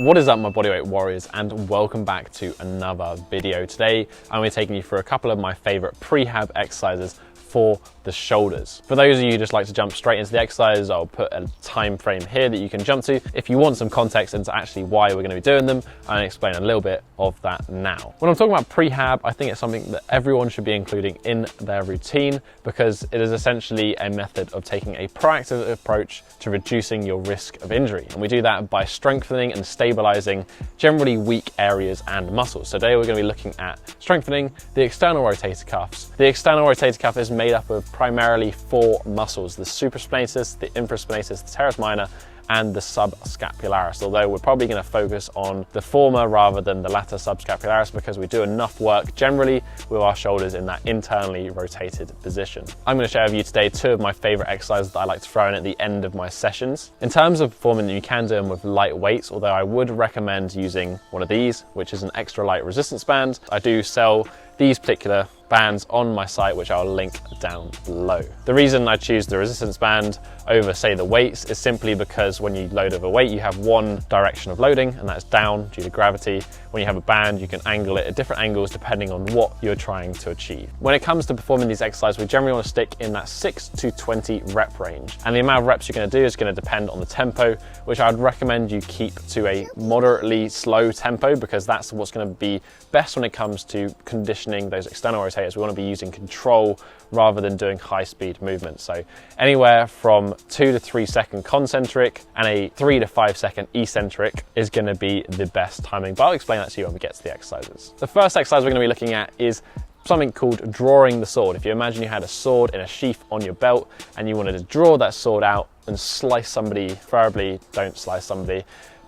What is up, my bodyweight warriors, and welcome back to another video. Today I'm going to be taking you through a couple of my favorite prehab exercises for the shoulders. For those of you who just like to jump straight into the exercises, I'll put a time frame here that you can jump to. If you want some context into actually why we're going to be doing them, I'm going to explain a little bit of that now. When I'm talking about prehab, I think it's something that everyone should be including in their routine because it is essentially a method of taking a proactive approach to reducing your risk of injury. And we do that by strengthening and stabilizing generally weak areas and muscles. So today we're going to be looking at strengthening the external rotator cuffs. The external rotator cuff is made up of primarily four muscles: the supraspinatus, the infraspinatus, the teres minor, and the subscapularis, although we're probably going to focus on the former rather than the latter subscapularis because we do enough work generally with our shoulders in that internally rotated position. I'm going to share with you today two of my favorite exercises that I like to throw in at the end of my sessions. In terms of performing, you can do them with light weights, although I would recommend using one of these, which is an extra light resistance band. I do sell these particular bands on my site, which I'll link down below. The reason I choose the resistance band over, say, the weights is simply because when you load over weight, you have one direction of loading, and that's down due to gravity. When you have a band, you can angle it at different angles depending on what you're trying to achieve. When it comes to performing these exercises, we generally want to stick in that 6 to 20 rep range. And the amount of reps you're going to do is going to depend on the tempo, which I'd recommend you keep to a moderately slow tempo because that's what's going to be best when it comes to conditioning those external rotators. We want to be using control rather than doing high speed movements. So anywhere from 2 to 3 second concentric and a 3 to 5 second eccentric is going to be the best timing, but I'll explain that to you when we get to the exercises. The first exercise we're going to be looking at is something called drawing the sword. If you imagine you had a sword in a sheath on your belt and you wanted to draw that sword out and slice somebody, preferably don't slice somebody,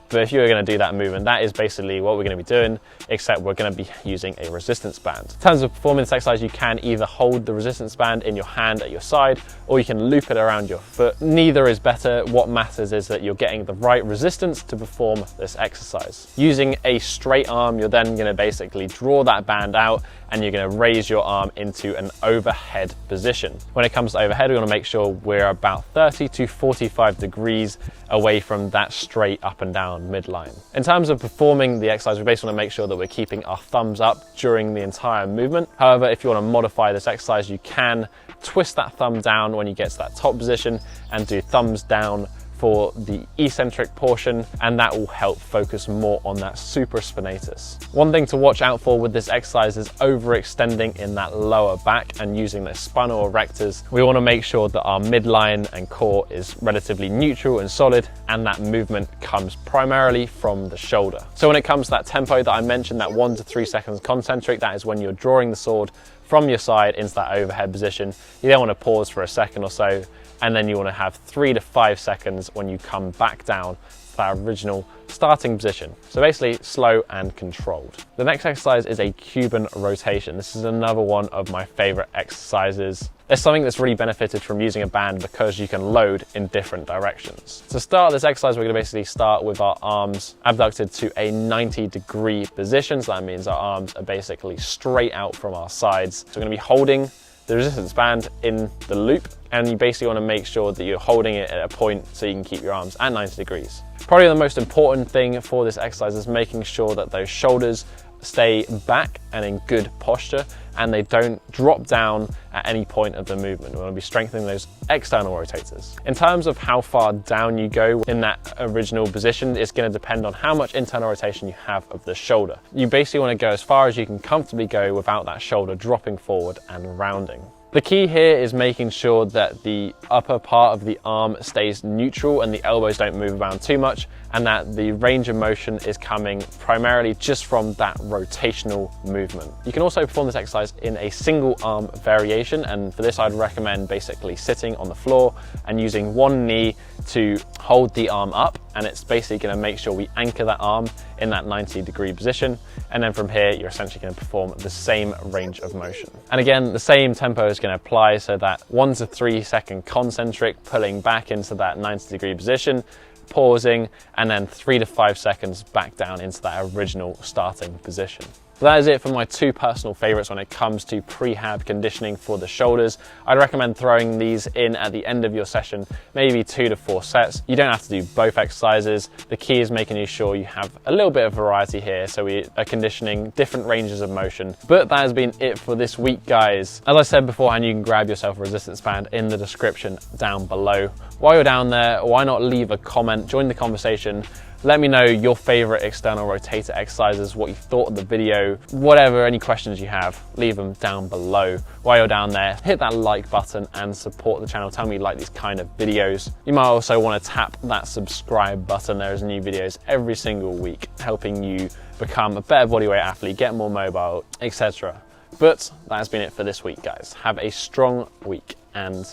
but if you were going to do that movement, that is basically what we're going to be doing, except we're going to be using a resistance band. In terms of performing this exercise, you can either hold the resistance band in your hand at your side, or you can loop it around your foot. Neither is better. What matters is that you're getting the right resistance to perform this exercise. Using a straight arm, you're then going to basically draw that band out and you're going to raise your arm into an overhead position. When it comes to overhead, we want to make sure we're about 30 to 45 degrees away from that straight up and down midline. In terms of performing the exercise, we basically want to make sure that we're keeping our thumbs up during the entire movement. However, if you want to modify this exercise, you can twist that thumb down when you get to that top position and do thumbs down for the eccentric portion, and that will help focus more on that supraspinatus. One thing to watch out for with this exercise is overextending in that lower back and using the spinal erectors. We want to make sure that our midline and core is relatively neutral and solid, and that movement comes primarily from the shoulder. So when it comes to that tempo that I mentioned, that 1 to 3 seconds concentric, that is when you're drawing the sword from your side into that overhead position. You then want to pause for a second or so, and then you want to have 3 to 5 seconds when you come back down to that original starting position. So basically slow and controlled. The next exercise is a Cuban rotation. This is another one of my favorite exercises. There's something that's really benefited from using a band because you can load in different directions. To start this exercise, we're going to basically start with our arms abducted to a 90-degree position. So that means our arms are basically straight out from our sides. So we're going to be holding the resistance band in the loop, and you basically want to make sure that you're holding it at a point so you can keep your arms at 90 degrees. Probably the most important thing for this exercise is making sure that those shoulders stay back and in good posture and they don't drop down at any point of the movement. We want to be strengthening those external rotators. In terms of how far down you go in that original position, it's going to depend on how much internal rotation you have of the shoulder. You basically want to go as far as you can comfortably go without that shoulder dropping forward and rounding. The key here is making sure that the upper part of the arm stays neutral and the elbows don't move around too much, and that the range of motion is coming primarily just from that rotational movement. You can also perform this exercise in a single arm variation, and for this I'd recommend basically sitting on the floor and using one knee to hold the arm up, and it's basically going to make sure we anchor that arm in that 90-degree position, and then from here you're essentially going to perform the same range of motion. And again, the same tempo is going to apply, so that 1 to 3 second concentric, pulling back into that 90-degree position, pausing, and then 3 to 5 seconds back down into that original starting position. But that is it for my two personal favorites when it comes to prehab conditioning for the shoulders. I'd recommend throwing these in at the end of your session, maybe 2 to 4 sets. You don't have to do both exercises. The key is making sure you have a little bit of variety here, so we are conditioning different ranges of motion. But that has been it for this week, guys. As I said beforehand, you can grab yourself a resistance band in the description down below. While you're down there, why not leave a comment, join the conversation. Let me know your favorite external rotator exercises, what you thought of the video, whatever, any questions you have, leave them down below. While you're down there, hit that like button and support the channel. Tell me you like these kind of videos. You might also want to tap that subscribe button. There's new videos every single week, helping you become a better bodyweight athlete, get more mobile, etc. But that has been it for this week, guys. Have a strong week and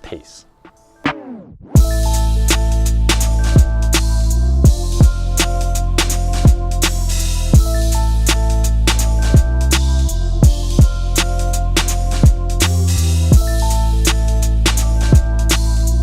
peace.